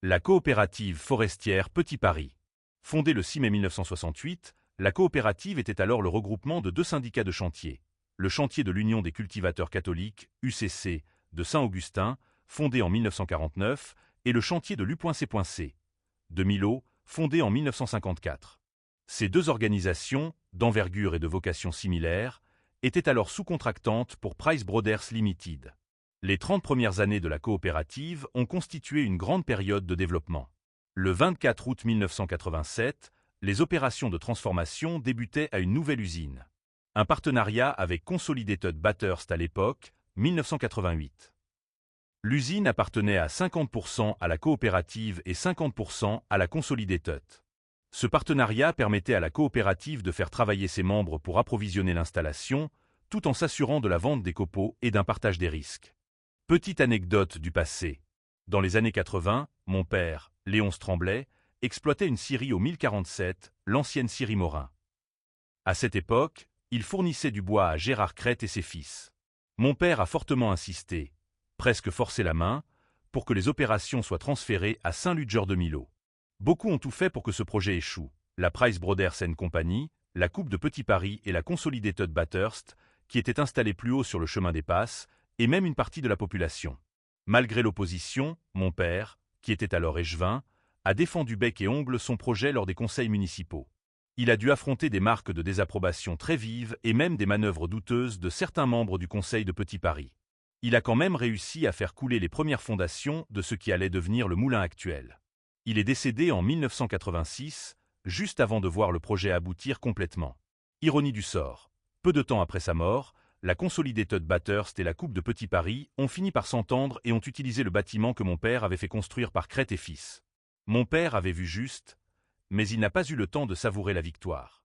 La coopérative forestière Petit Paris. Fondée le 6 mai 1968, la coopérative était alors le regroupement de deux syndicats de chantier. Le chantier de l'Union des cultivateurs catholiques, UCC, de Saint-Augustin, fondé en 1949, et le chantier de l'U.C. de Millau, fondé en 1954. Ces deux organisations, d'envergure et de vocation similaires, étaient alors sous-contractantes pour Price Brothers Limited. Les 30 premières années de la coopérative ont constitué une grande période de développement. Le 24 août 1987, les opérations de transformation débutaient à une nouvelle usine. Un partenariat avec Consolidated Bathurst à l'époque, 1988. L'usine appartenait à 50% à la coopérative et 50% à la Consolidated. Ce partenariat permettait à la coopérative de faire travailler ses membres pour approvisionner l'installation, tout en s'assurant de la vente des copeaux et d'un partage des risques. Petite anecdote du passé. Dans les années 80, mon père, Léonce Tremblay, exploitait une scierie au 1047, l'ancienne scierie Morin. À cette époque, il fournissait du bois à Gérard Crête et ses fils. Mon père a fortement insisté, presque forcé la main, pour que les opérations soient transférées à Saint-Ludger de Millau. Beaucoup ont tout fait pour que ce projet échoue. La Price Brothers & Company, la Coupe de Petit Paris et la Consolidated Bathurst, qui étaient installées plus haut sur le chemin des Passes, et même une partie de la population. Malgré l'opposition, mon père, qui était alors échevin, a défendu bec et ongles son projet lors des conseils municipaux. Il a dû affronter des marques de désapprobation très vives et même des manœuvres douteuses de certains membres du conseil de Petit Paris. Il a quand même réussi à faire couler les premières fondations de ce qui allait devenir le moulin actuel. Il est décédé en 1986, juste avant de voir le projet aboutir complètement. Ironie du sort. Peu de temps après sa mort, la Consolidated Bathurst et la Coupe de Petit Paris ont fini par s'entendre et ont utilisé le bâtiment que mon père avait fait construire par Crête et fils. Mon père avait vu juste, mais il n'a pas eu le temps de savourer la victoire.